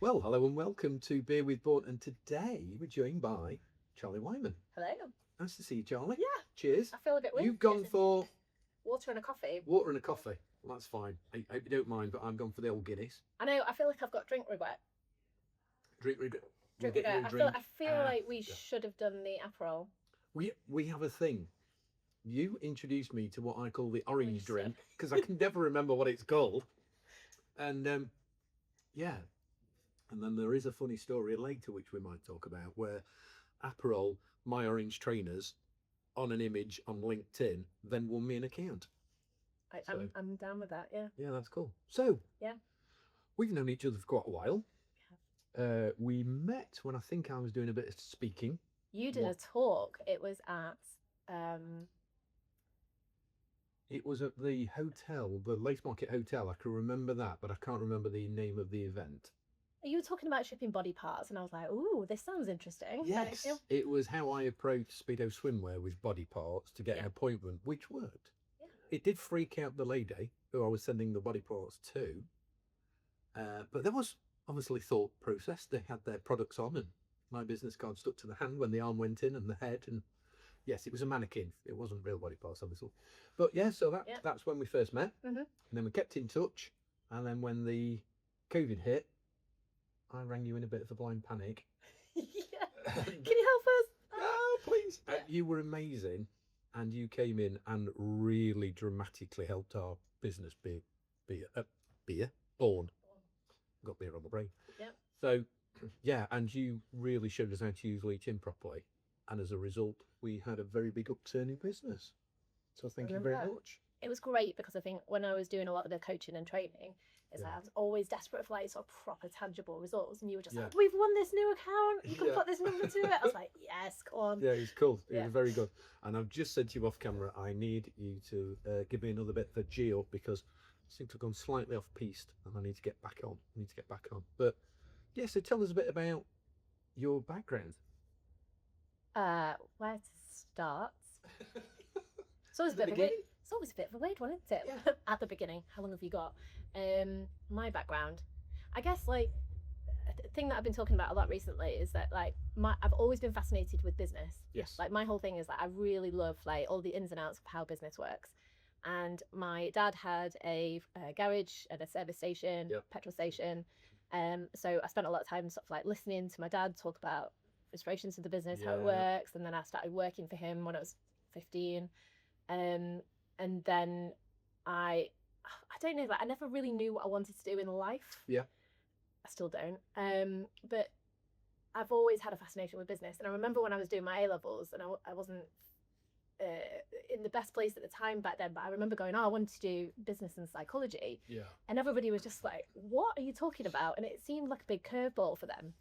Well, hello and welcome to Beer with Bourne, and today we're joined by Charlie Wyman. Hello. Nice to see you, Charlie. Yeah. Cheers. I feel a bit weird. You've gone for water and a coffee. water and a coffee. Well, that's fine. I hope you don't mind, but I've gone for the old Guinness. I know. I feel like I've got drink regret. Drink regret. Drink regret. I feel like we should have done the Aperol. We have a thing. You introduced me to what I call the orange drink because I can never remember what it's called. And yeah. And then there is a funny story later, which we might talk about, where Aperol, my orange trainers, on an image on LinkedIn, then won me an account. I'm down with that, yeah. Yeah, that's cool. So, yeah, we've known each other for quite a while. Yeah. We met when I think I was doing a bit of speaking. You did a talk. It was at... It was at the hotel, the Lace Market Hotel. I can remember that, but I can't remember the name of the event. You were talking about shipping body parts, and I was like, ooh, this sounds interesting. Yes, it was how I approached Speedo Swimwear with body parts to get an appointment, which worked. Yeah. It did freak out the lady who I was sending the body parts to, but there was obviously thought process. They had their products on, and my business card stuck to the hand when the arm went in and the head, and yes, it was a mannequin. It wasn't real body parts, obviously. But yeah, so that's when we first met, and then we kept in touch, and then when the COVID hit, I rang you in a bit of a blind panic. Yeah. Can you help us? Oh, please. Yeah. You were amazing, and you came in and really dramatically helped our business be born. Got beer on the brain. Yeah. So, yeah, and you really showed us how to use LinkedIn properly, and as a result, we had a very big upturn in business. So thank you very much. It was great because I think when I was doing a lot of the coaching and training, like I was always desperate for like sort of proper tangible results, and you were just like, "We've won this new account. You can put this number to it." I was like, "Yes, come on." Yeah, it was cool. It was very good. And I've just said to you off camera, I need you to give me another bit of a G up because I seem to have gone slightly off piste, and I need to get back on. But yeah, so tell us a bit about your background. Where to start? It's always a bit of a weird one, isn't it? Yeah. At the beginning, how long have you got? My background, I guess, like the thing that I've been talking about a lot recently is that like I've always been fascinated with business. Yes. Like my whole thing is that I really love like all the ins and outs of how business works. And my dad had a garage and a service station, petrol station. So I spent a lot of time sort of like listening to my dad talk about frustrations of the business, how it works, and then I started working for him when I was 15. And then I don't know, like I never really knew what I wanted to do in life. Yeah. I still don't. But I've always had a fascination with business. And I remember when I was doing my A-levels and I wasn't in the best place at the time back then, but I remember going, I wanted to do business and psychology. Yeah. And everybody was just like, what are you talking about? And it seemed like a big curveball for them.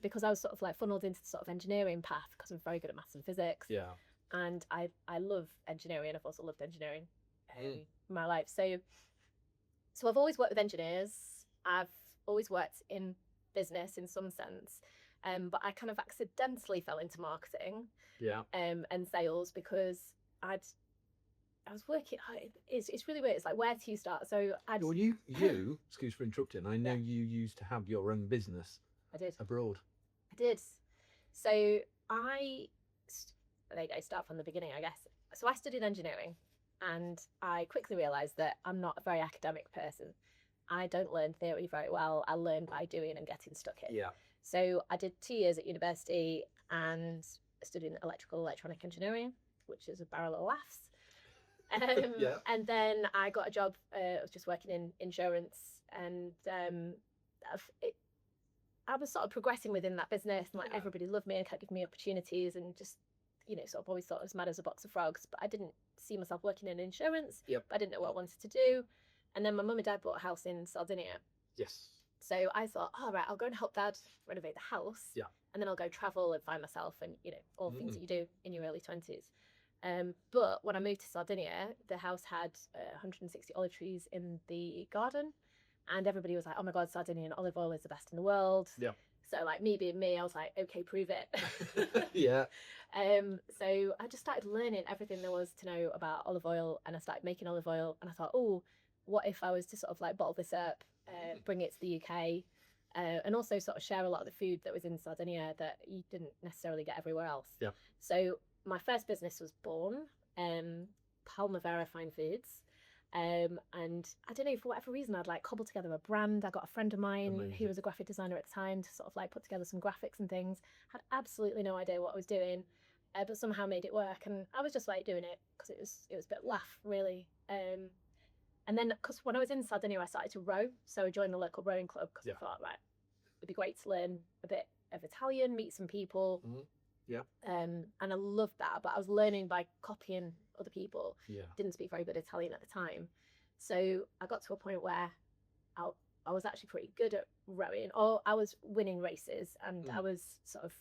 Because I was sort of like funneled into the sort of engineering path because I'm very good at maths and physics. Yeah. And I love engineering. I've also loved engineering in my life. So I've always worked with engineers. I've always worked in business in some sense. But I kind of accidentally fell into marketing and sales because I was working. It's really weird. It's like, where do you start? So well, you excuse for interrupting. I know you used to have your own business. I did. Abroad. I did. So I start from the beginning, I guess. So I studied engineering, and I quickly realised that I'm not a very academic person. I don't learn theory very well. I learn by doing and getting stuck in. Yeah. So I did 2 years at university and studied electronic engineering, which is a barrel of laughs. And then I got a job. I was just working in insurance, and I was sort of progressing within that business, and like everybody loved me and kept giving me opportunities, and just sort of always thought I was mad as a box of frogs. But I didn't see myself working in insurance. But I didn't know what I wanted to do. And then my mum and dad bought a house in Sardinia. Yes. So I thought, all right, I'll go and help dad renovate the house. Yeah. And then I'll go travel and find myself, and all things that you do in your early 20s. But when I moved to Sardinia, the house had 160 olive trees in the garden, and everybody was like, oh my God, Sardinian olive oil is the best in the world. Yeah. So like me being me, I was like, okay, prove it. Yeah. So I just started learning everything there was to know about olive oil, and I started making olive oil, and I thought, oh, what if I was to sort of like bottle this up, bring it to the UK, and also sort of share a lot of the food that was in Sardinia that you didn't necessarily get everywhere else. Yeah. So my first business was born, Palmavera Fine Foods. And I don't know, for whatever reason, I'd like cobbled together a brand. I got a friend of mine Amazing. who was a graphic designer at the time to sort of like put together some graphics and things. Had absolutely no idea what I was doing, but somehow made it work. And I was just like doing it because it was a bit laugh, really. And then, because when I was in Sardinia, I started to row. So I joined the local rowing club because I thought, right, it'd be great to learn a bit of Italian, meet some people. Mm-hmm. Yeah. And I loved that, but I was learning by copying other people. Yeah. Didn't speak very good Italian at the time. So I got to a point where I was actually pretty good at rowing, or I was winning races, and I was sort of,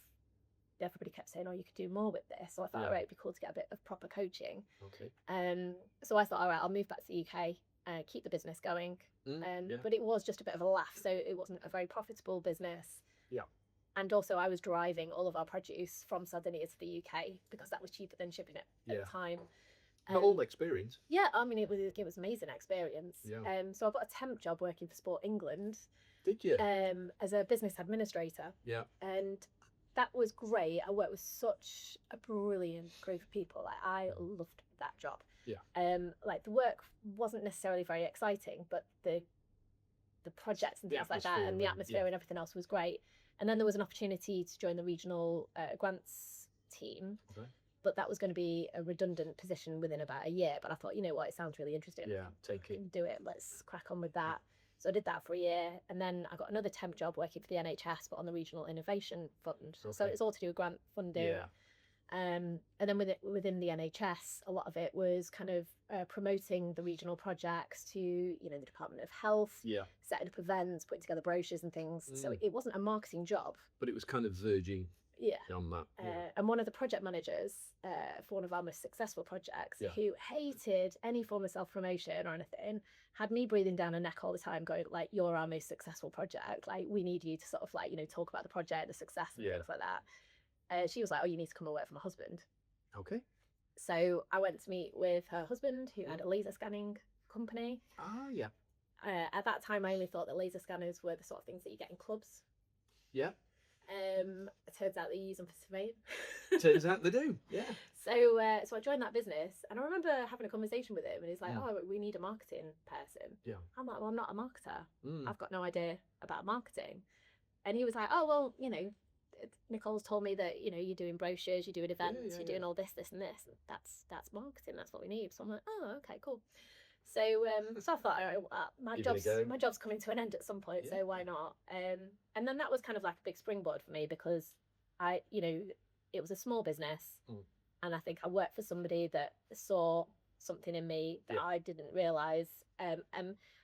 everybody kept saying, oh, you could do more with this. So I thought, all right, it'd be cool to get a bit of proper coaching. Okay. So I thought, all right, I'll move back to the UK, keep the business going. But it was just a bit of a laugh. So it wasn't a very profitable business. Yeah. And also I was driving all of our produce from Sardinia to the UK because that was cheaper than shipping it at the time. Not all experience. Yeah, I mean, it was an amazing experience. Yeah. So I got a temp job working for Sport England. Did you? As a business administrator. Yeah. And that was great. I worked with such a brilliant group of people. Like, I loved that job. Yeah. Like, the work wasn't necessarily very exciting, but the projects and things like that, and the atmosphere and everything else was great. And then there was an opportunity to join the regional grants team. Okay. But that was going to be a redundant position within about a year. But I thought, you know what, it sounds really interesting. Yeah, take it. Do it. Let's crack on with that. So I did that for a year. And then I got another temp job working for the NHS, but on the Regional Innovation Fund. Okay. So it's all to do with grant funding. Yeah. And then within the NHS, a lot of it was kind of promoting the regional projects to, you know, the Department of Health, setting up events, putting together brochures and things. So it wasn't a marketing job. But it was kind of verging on that. And one of the project managers for one of our most successful projects, who hated any form of self-promotion or anything, had me breathing down her neck all the time, going like, you're our most successful project. Like, we need you to sort of like, you know, talk about the project, the success and things like that. She was like, oh, you need to come and work for my husband. Okay. So I went to meet with her husband, who had a laser scanning company. Ah, yeah. At that time, I only thought that laser scanners were the sort of things that you get in clubs. Yeah. It turns out they use them for surveying. Turns out they do, yeah. So I joined that business, and I remember having a conversation with him, and he's like, oh, we need a marketing person. Yeah. I'm like, well, I'm not a marketer. I've got no idea about marketing. And he was like, oh, well, you know, Nicole's told me that, you know, you're doing brochures, you're doing events, you're doing all this, and this. That's marketing. That's what we need. So I'm like, oh, okay, cool. So so I thought, all right, well, my job's coming to an end at some point, so why not? And then that was kind of like a big springboard for me, because you know, it was a small business, and I think I worked for somebody that saw something in me that I didn't realise. And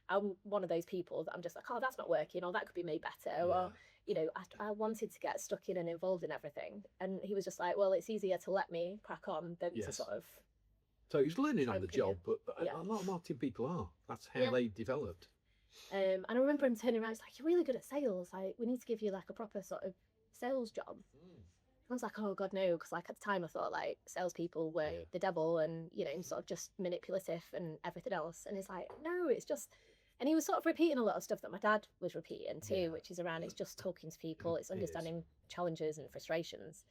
I'm one of those people that I'm just like, oh, that's not working, or that could be made better, or you know, I wanted to get stuck in and involved in everything. And he was just like, well, it's easier to let me crack on than to sort of. So he's learning on the job, but a lot of marketing people are. That's how they developed. And I remember him turning around, he's like, you're really good at sales. Like, we need to give you like a proper sort of sales job. I was like, oh God, no, because like at the time I thought like salespeople were the devil and, you know, sort of just manipulative and everything else. And he's like, no, it's just, and he was sort of repeating a lot of stuff that my dad was repeating too, which is around, it's just talking to people, it's understanding challenges and frustrations.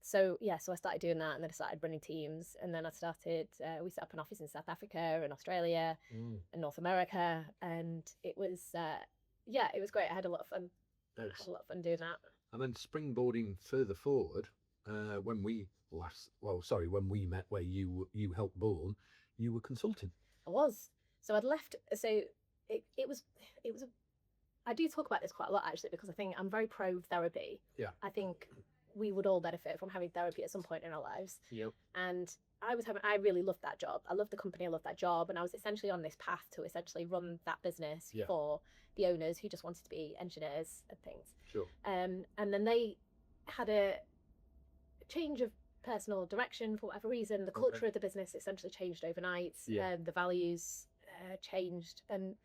So I started doing that, and then I started running teams, and then I started, we set up an office in South Africa and Australia and North America, and it was, it was great. I had a lot of fun. I had a lot of fun doing that. And then springboarding further forward, when we met, where you helped Born, you were consulting. I was. So I'd left. So it was. I do talk about this quite a lot actually, because I think I'm very pro therapy. Yeah. I think we would all benefit from having therapy at some point in our lives. Yep. And I really loved that job. I loved the company, I loved that job. And I was essentially on this path to essentially run that business for the owners who just wanted to be engineers and things. Sure. And then they had a change of personal direction for whatever reason. The culture of the business essentially changed overnight. The values changed. And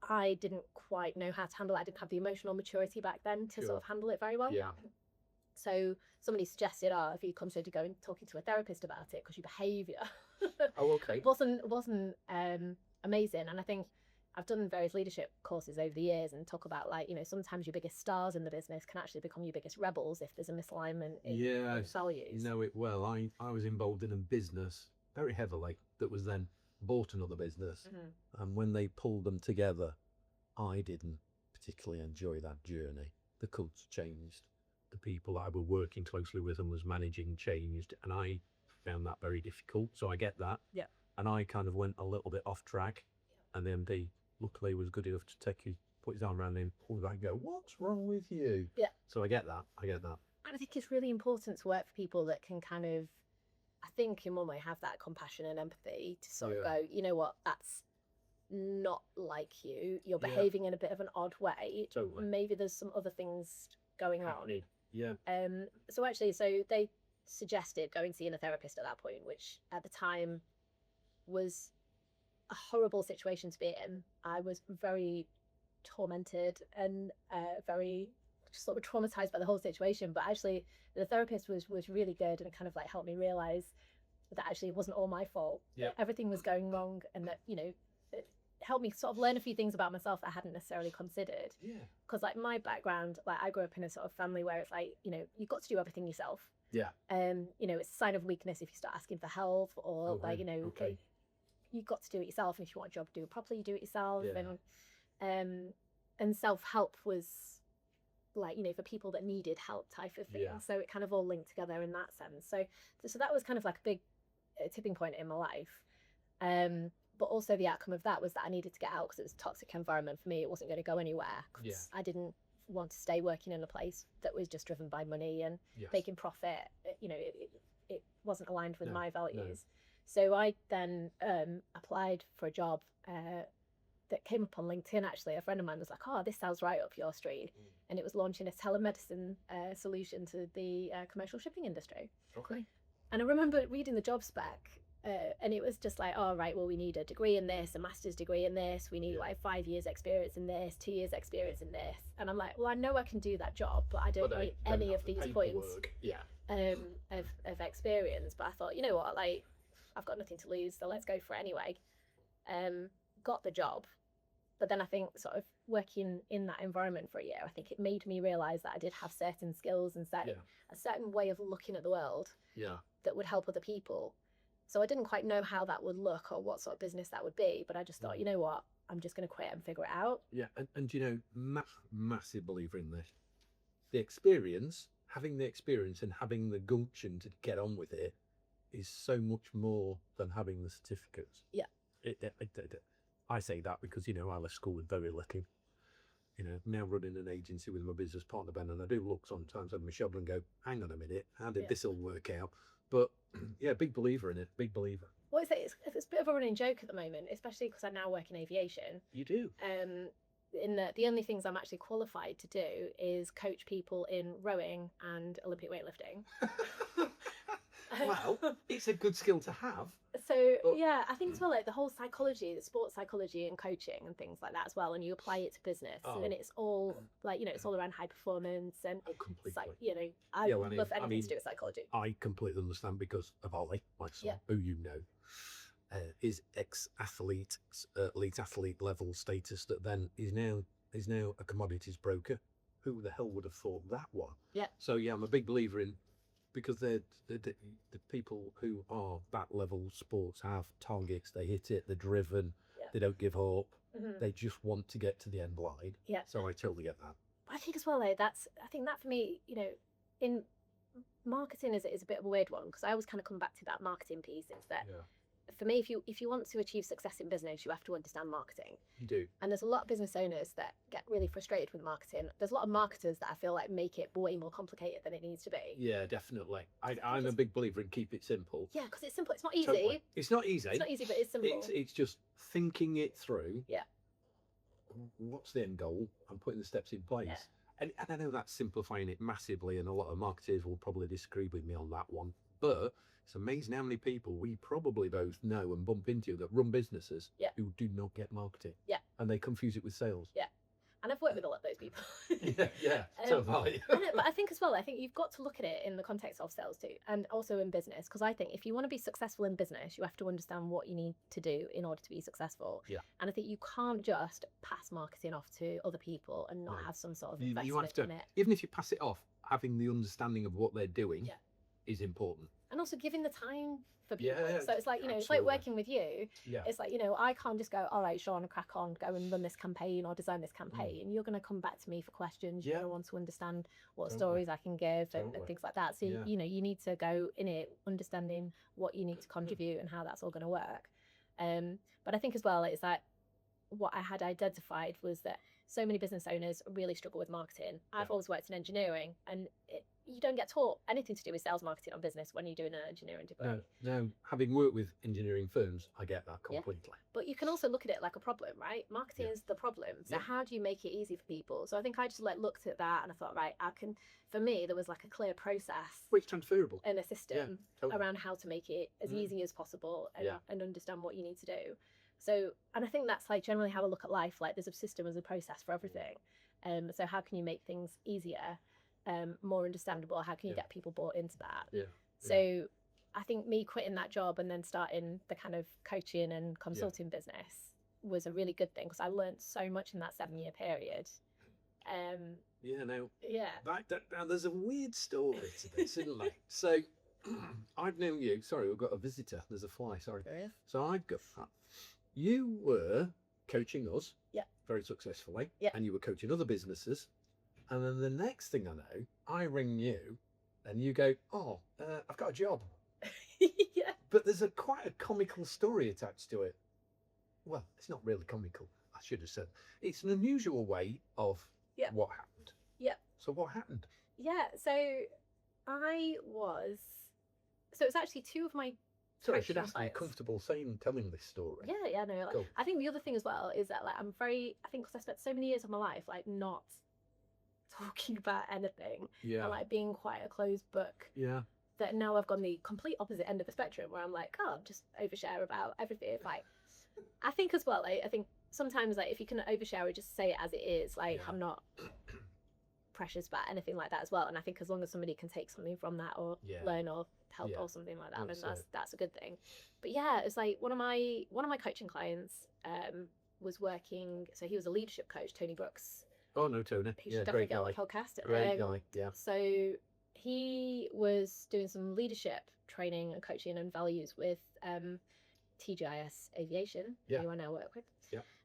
I didn't quite know how to handle it. I didn't have the emotional maturity back then to sort of handle it very well. Yeah. So somebody suggested, if you consider going talking to a therapist about it, because your behaviour wasn't amazing. And I think I've done various leadership courses over the years and talk about, like, sometimes your biggest stars in the business can actually become your biggest rebels if there's a misalignment in values. Know it well. I was involved in a business very heavily that was then bought another business. And when they pulled them together, I didn't particularly enjoy that journey. The culture changed. The people I were working closely with and was managing changed. And I found that very difficult. So I get that. Yeah. And I kind of went a little bit off track. And the MD, luckily, was good enough to put his arm around him, pull me back and go, "What's wrong with you?" Yeah. So I get that. And I think it's really important to work for people that can kind of, I think in one way, have that compassion and empathy to sort of go, you know what, that's not like you. You're behaving in a bit of an odd way. Totally. Maybe there's some other things going on. Yeah. So they suggested going seeing a therapist at that point, which at the time was a horrible situation to be in. I was very tormented and very sort of traumatized by the whole situation. But actually, the therapist was really good and kind of like helped me realize that actually it wasn't all my fault. Yeah. Everything was going wrong, and that it helped me sort of learn a few things about myself that I hadn't necessarily considered. Yeah. Because like my background, like I grew up in a sort of family where it's like you've got to do everything yourself. Yeah. It's a sign of weakness if you start asking for help, or Okay. You've got to do it yourself. And if you want a job to do it properly, you do it yourself. Yeah. And self-help was like, for people that needed help type of thing. Yeah. So it kind of all linked together in that sense. So that was kind of like a big tipping point in my life. But also the outcome of that was that I needed to get out because it was a toxic environment for me. It wasn't going to go anywhere. Yeah. I didn't want to stay working in a place that was just driven by money and making profit. It wasn't aligned with my values. No. So I then applied for a job that came up on LinkedIn. Actually, a friend of mine was like, "Oh, this sounds right up your street," and it was launching a telemedicine solution to the commercial shipping industry. Okay. And I remember reading the job spec, and it was just like, "Oh, right, well, we need a degree in this, a master's degree in this. We need like 5 years experience in this, 2 years experience in this." And I'm like, "Well, I know I can do that job, but I don't need any of these points of experience." But I thought, you know what, like, I've got nothing to lose, so let's go for it anyway. Got the job. But then I think sort of working in that environment for a year, I think it made me realise that I did have certain skills and a certain way of looking at the world that would help other people. So I didn't quite know how that would look or what sort of business that would be, but I just thought, you know what, I'm just going to quit and figure it out. Yeah, and massive believer in this. Having the experience and having the gumption to get on with it is so much more than having the certificates. Yeah. I say that because, I left school with very little. Now running an agency with my business partner, Ben, and I do look sometimes over my shoulder and go, hang on a minute, how did this all work out? But yeah, big believer in it, big believer. Well, it's a bit of a running joke at the moment, especially because I now work in aviation. You do? In the only things I'm actually qualified to do is coach people in rowing and Olympic weightlifting. Well, it's a good skill to have. So yeah, I think as well, like the whole psychology, the sports psychology and coaching and things like that as well, and you apply it to business, and it's all like it's all around high performance and completely. I love anything to do with psychology. I completely understand because of Ollie, my son, who is ex-athlete, elite athlete level status that then is now a commodities broker. Who the hell would have thought that one? Yeah. So yeah, I'm a big believer in. Because the people who are that level sports have targets, they hit it, they're driven, they don't give up, they just want to get to the end line. Yeah. So I totally get that. I think as well, I think that for me, in marketing is a bit of a weird one because I always kind of come back to that marketing piece. It's that for me, if you want to achieve success in business, you have to understand marketing. You do. And there's a lot of business owners that get really frustrated with marketing. There's a lot of marketers that I feel like make it way more complicated than it needs to be. Yeah, definitely. I'm a big believer in keep it simple. Yeah, because it's simple. It's not easy. Totally. It's not easy. It's not easy, but it's simple. It's just thinking it through. Yeah. What's the end goal? And putting the steps in place. Yeah. And I know that's simplifying it massively, and a lot of marketers will probably disagree with me on that one. But it's amazing how many people we probably both know and bump into that run businesses who do not get marketing. Yeah. And they confuse it with sales. Yeah. And I've worked with a lot of those people. Yeah, so have I. But I think as well, I think you've got to look at it in the context of sales too, and also in business, because I think if you want to be successful in business, you have to understand what you need to do in order to be successful. Yeah. And I think you can't just pass marketing off to other people and not have some sort of You investment have to, in it. even if you pass it off, having the understanding of what they're doing is important. And also giving the time for people. Yeah, so it's like, it's like working with you. Yeah. It's like, I can't just go, all right, Sean, crack on, go and run this campaign or design this campaign. You're going to come back to me for questions. You're going to want to understand what stories I can give and things like that. So, you need to go in it understanding what you need to contribute and how that's all going to work. But I think as well, it's like what I had identified was that so many business owners really struggle with marketing. I've always worked in engineering, and you don't get taught anything to do with sales, marketing, or business when you're doing an engineering degree. No, having worked with engineering firms, I get that completely. But you can also look at it like a problem, right? Marketing is the problem. So how do you make it easy for people? So I think I just looked at that and I thought, right, for me, there was like a clear process. Well, it's transferable. And a system around how to make it as easy as possible and understand what you need to do. So, and I think that's like generally how I look at life. Like there's a system as a process for everything. So how can you make things easier, more understandable? How can you get people bought into that? So I think me quitting that job and then starting the kind of coaching and consulting business was a really good thing, because I learned so much in that 7-year period. Now there's a weird story to this, isn't there? So I've known you. Sorry, we've got a visitor. There's a fly. Sorry. So I've got. You were coaching us, very successfully, and you were coaching other businesses. And then the next thing I know, I ring you, and you go, "Oh, I've got a job." But there's quite a comical story attached to it. Well, it's not really comical. I should have said it's an unusual way of what happened. So what happened? So it's actually two of my. Sorry, I should ask, are you comfortable telling this story? No. Cool. I think the other thing as well is that I think because I spent so many years of my life not talking about anything and being quite a closed book. That now I've gone the complete opposite end of the spectrum, where I'm like, just overshare about everything. I think as well, I think sometimes if you can overshare or just say it as it is, I'm not precious about anything like that as well. And I think as long as somebody can take something from that or learn or help or something like that, then that's a good thing. But it's like one of my coaching clients was working. So he was a leadership coach, Tony Brooks. Oh no, Tony. He should definitely get on the podcast. Great guy. Yeah. So he was doing some leadership training and coaching and values with TGIS Aviation, who I now work with.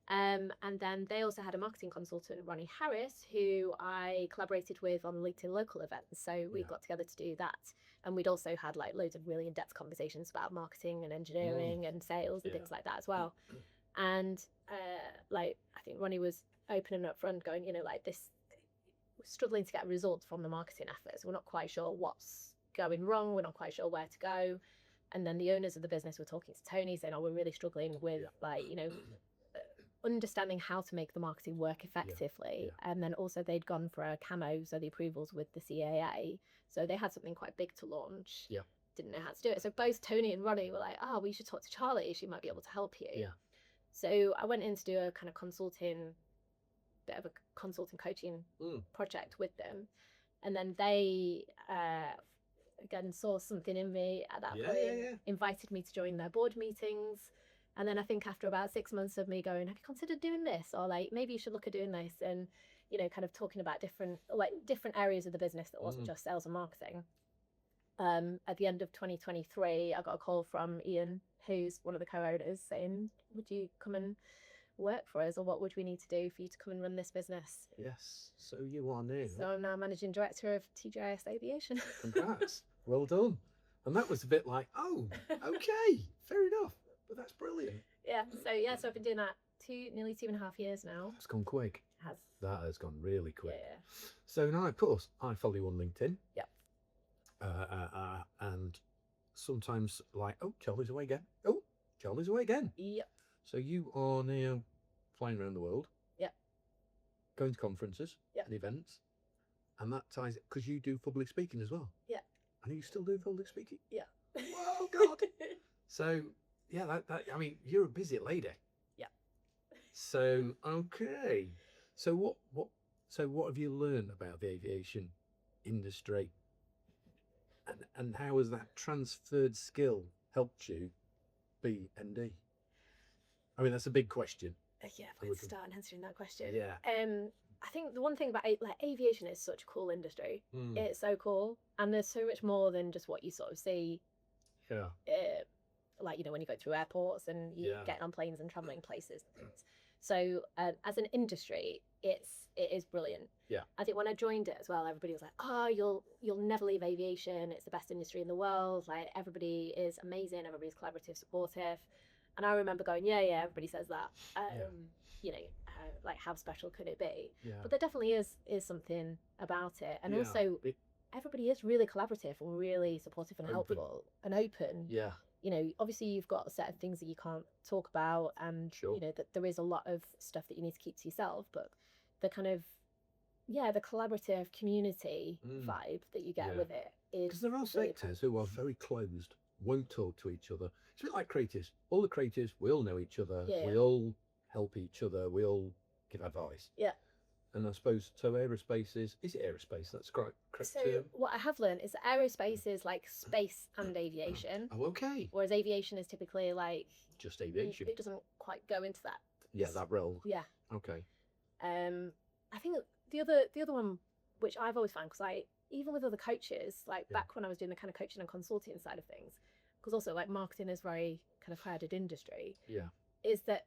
And then they also had a marketing consultant, Ronnie Harris, who I collaborated with on LinkedIn local events. So we got together to do that. And we'd also had loads of really in-depth conversations about marketing and engineering and sales and things like that as well. And I think Ronnie was open and upfront, going, this, we're struggling to get results from the marketing efforts. We're not quite sure what's going wrong. We're not quite sure where to go. And then the owners of the business were talking to Tony, saying, we're really struggling with understanding how to make the marketing work effectively. And then also they'd gone for a camo, so the approvals with the CAA. So they had something quite big to launch. Didn't know how to do it. So both Tony and Ronnie were like, we should talk to Charlie. She might be able to help you. So I went in to do a kind of bit of a consulting coaching project with them. And then they, again, saw something in me at that point, invited me to join their board meetings. And then I think after about 6 months of me going, have you considered doing this? Or maybe you should look at doing this. And, kind of talking about different areas of the business that wasn't just sales and marketing. At the end of 2023, I got a call from Ian, who's one of the co-owners, saying, would you come and work for us, or what would we need to do for you to come and run this business? Yes, so you are now. So I'm now managing director of TGIS Aviation. Congrats. Well done. And that was a bit like, okay, fair enough. But that's brilliant. So I've been doing that nearly 2.5 years now. It's gone quick. It has. That has gone really quick. So now, of course, I follow you on LinkedIn. And sometimes Charlie's away again. Oh, Charlie's away again. So you are now flying around the world. Going to conferences and events. And that ties it, because you do public speaking as well. And are you still doing public speaking? Oh, God. So, I mean, you're a busy lady. So, okay. So what have you learned about the aviation industry, and how has that transferred skill helped you be ND? I mean, that's a big question. Yeah, if I could start answering that question. Yeah. I think the one thing about like aviation is such a cool industry. It's so cool, and there's so much more than just what you sort of see. Yeah. Like, you know, when you go through airports and you get on planes and traveling places and things. So as an industry, it is brilliant. Yeah. I think when I joined it as well, everybody was like, "Oh, you'll never leave aviation. It's the best industry in the world. Like, everybody is amazing. Everybody's collaborative, supportive." And I remember going, "Yeah, everybody says that. You know, like, how special could it be?" Yeah. But there definitely is something about it, and also everybody is really collaborative and really supportive and helpful and open. Yeah. You know, obviously you've got a set of things that you can't talk about, and you know that there is a lot of stuff that you need to keep to yourself, but the kind of the collaborative community vibe that you get with it is, because there are sectors who are very closed, won't talk to each other. It's a bit like creatives. All the creatives, we all know each other. We all help each other. We all give advice. Yeah. And I suppose, so aerospace is it aerospace? That's correct. So what I have learned is that aerospace is like space and aviation. Oh, okay. Whereas aviation is typically like just aviation. It doesn't quite go into that. Yeah, that role. Yeah. Okay. I think the other one, which I've always found, because even with other coaches, like back when I was doing the kind of coaching and consulting side of things, because also like marketing is very kind of crowded industry. Yeah. Is that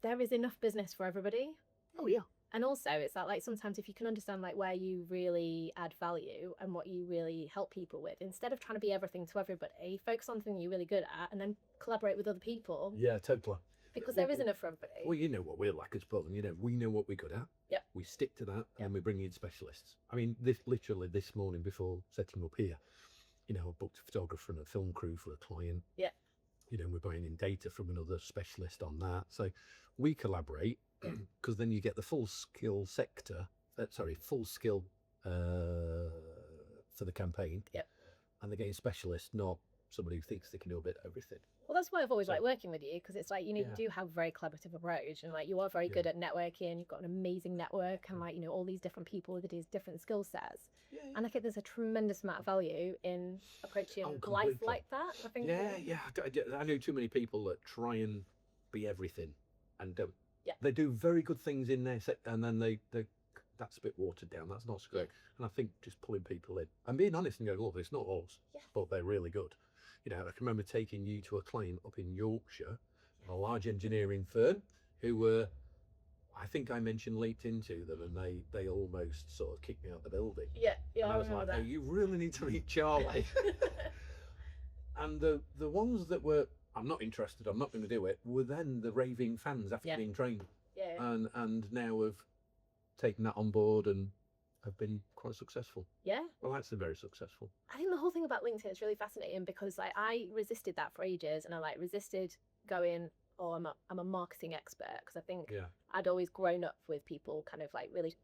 there is enough business for everybody. Oh yeah. And also it's that, like, sometimes if you can understand like where you really add value and what you really help people with, instead of trying to be everything to everybody, focus on something you're really good at and then collaborate with other people. Yeah, totally. Because there is enough for everybody. Well, you know what we're like as well, and you know, we know what we're good at. Yeah. We stick to that, and we bring in specialists. I mean, literally this morning before setting up here, you know, I booked a photographer and a film crew for a client. Yeah. You know, we're buying in data from another specialist on that. So we collaborate, because then you get the full skill sector, full skill for the campaign. Yep. And they're getting specialists, not somebody who thinks they can do a bit of everything. Well, that's why I've always liked working with you, because it's like, you know, you do have a very collaborative approach, and like you are very good at networking. You've got an amazing network, and like, you know, all these different people with these different skill sets. Yeah. And I think there's a tremendous amount of value in approaching life like that. I think. Yeah. I know too many people that try and be everything and don't. Yeah. They do very good things in there, and then they that's a bit watered down. That's not so great. And I think just pulling people in and being honest and going, "Oh, it's not us, but they're really good." You know, I can remember taking you to a client up in Yorkshire, a large engineering firm, who were, I think I mentioned LinkedIn to them, and they almost sort of kicked me out the building. Yeah, and I was like, "Oh, you really need to meet Charlie." And the ones that were, "I'm not interested, I'm not going to do it," were then the raving fans after being trained. Yeah. And now have taken that on board and have been quite successful. Yeah. Well, actually very successful. I think the whole thing about LinkedIn is really fascinating, because like I resisted that for ages, and I like resisted going, "Oh, I'm a marketing expert," because I think I'd always grown up with people kind of like really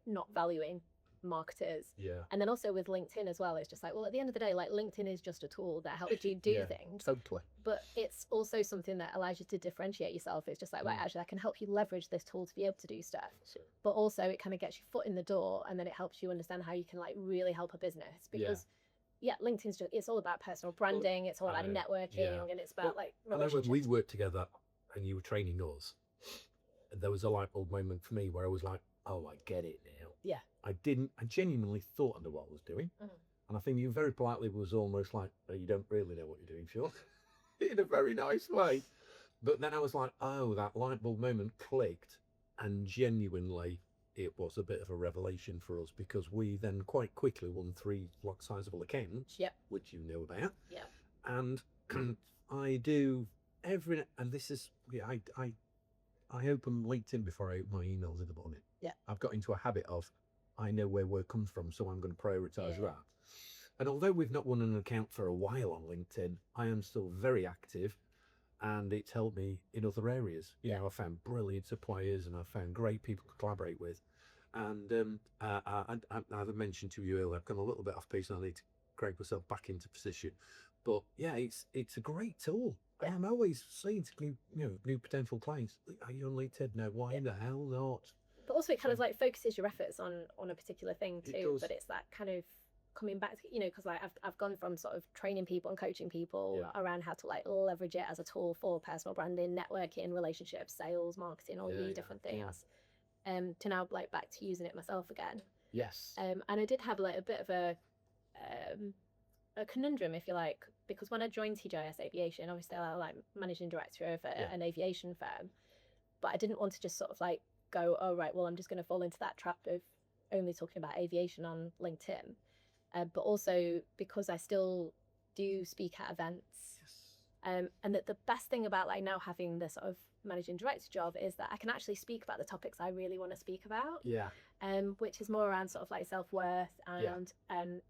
not valuing marketers. Yeah. And then also with LinkedIn as well, it's just like, well, at the end of the day, like LinkedIn is just a tool that helps you do things. Totally. But it's also something that allows you to differentiate yourself. It's just like, right, actually, I can help you leverage this tool to be able to do stuff. Sure. But also it kind of gets your foot in the door, and then it helps you understand how you can like really help a business. Because LinkedIn's it's all about personal branding. It's all about networking, and it's about like relationships. I know when we worked together and you were training us, there was a light bulb moment for me where I was like, "Oh, I get it now." Yeah. I genuinely thought I knew what I was doing. And I think you very politely was almost like, "Oh, you don't really know what you're doing, Sean," in a very nice way. But then I was like, oh, that light bulb moment clicked, and genuinely it was a bit of a revelation for us, because we then quite quickly won 3 sizable accounts, which you know about. Yeah. And I do and this is, I open LinkedIn before I open my emails in the morning. Yeah. I've got into a habit of, I know where work comes from, so I'm going to prioritise that. And although we've not won an account for a while on LinkedIn, I am still very active, and it's helped me in other areas. You know, I found brilliant suppliers, and I found great people to collaborate with. And I mentioned to you earlier, I've gone a little bit off piece, and I need to crank myself back into position. But yeah, it's a great tool. And I'm always saying to new potential clients, "Are you on LinkedIn? No, why the hell not?" But also it kind of like focuses your efforts on a particular thing It too. does. But it's that kind of coming back to, you know, because like I've gone from sort of training people and coaching people around how to like leverage it as a tool for personal branding, networking, relationships, sales, marketing, all these different things, to now like back to using it myself again. Yes. And I did have like a bit of a conundrum, if you like, because when I joined TGIS Aviation, obviously I was like managing director of an aviation firm, but I didn't want to just sort of like go, oh right, well I'm just going to fall into that trap of only talking about aviation on LinkedIn. But also because I still do speak at events. Yes. And that the best thing about like now having the sort of managing director job is that I can actually speak about the topics I really want to speak about. Yeah. Which is more around sort of like self-worth and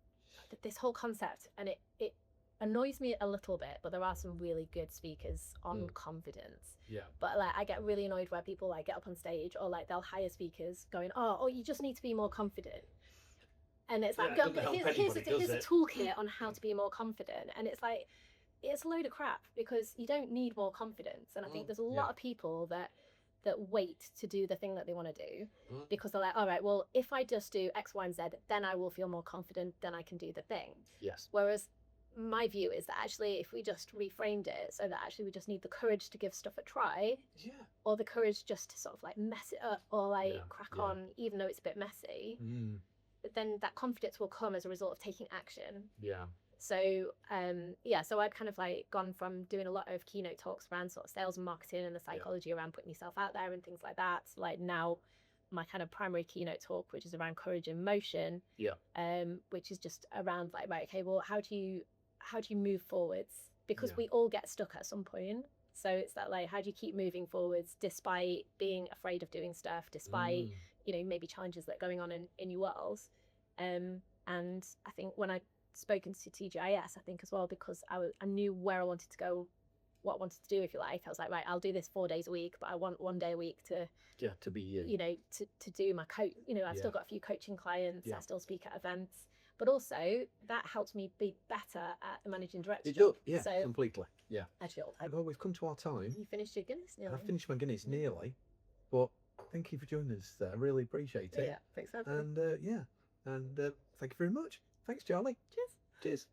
this whole concept. And it annoys me a little bit, but there are some really good speakers on confidence. Yeah. But like I get really annoyed where people like get up on stage or like they'll hire speakers going, oh, you just need to be more confident. And it's like, here's a toolkit on how to be more confident. And it's like, it's a load of crap because you don't need more confidence. And I think there's a lot of people that wait to do the thing that they want to do because they're like, all right, well, if I just do X, Y, and Z, then I will feel more confident, then I can do the thing. Yes. Whereas my view is that actually if we just reframed it so that actually we just need the courage to give stuff a try, or the courage just to sort of like mess it up or like crack on even though it's a bit messy, then that confidence will come as a result of taking action. So so I'd kind of like gone from doing a lot of keynote talks around sort of sales and marketing and the psychology around putting yourself out there and things like that, like now my kind of primary keynote talk, which is around courage in motion, which is just around like, right, okay, well, how do you move forwards, because we all get stuck at some point. So it's that like, how do you keep moving forwards despite being afraid of doing stuff, despite you know, maybe challenges that are going on in your world. And I think when I spoken to TGIS, I think as well, because I knew where I wanted to go, what I wanted to do, if you like. I was like, right, I'll do this 4 days a week, but I want 1 day a week to be you know, to do my coach. You know, I've still got a few coaching clients. I still speak at events, but also that helps me be better at the managing director job. So, completely. Actually, well, we've come to our time. You finished your Guinness nearly. I've finished my Guinness nearly, but thank you for joining us. I really appreciate it. Thanks for having me. And thank you very much. Thanks, Charlie. Cheers. Cheers.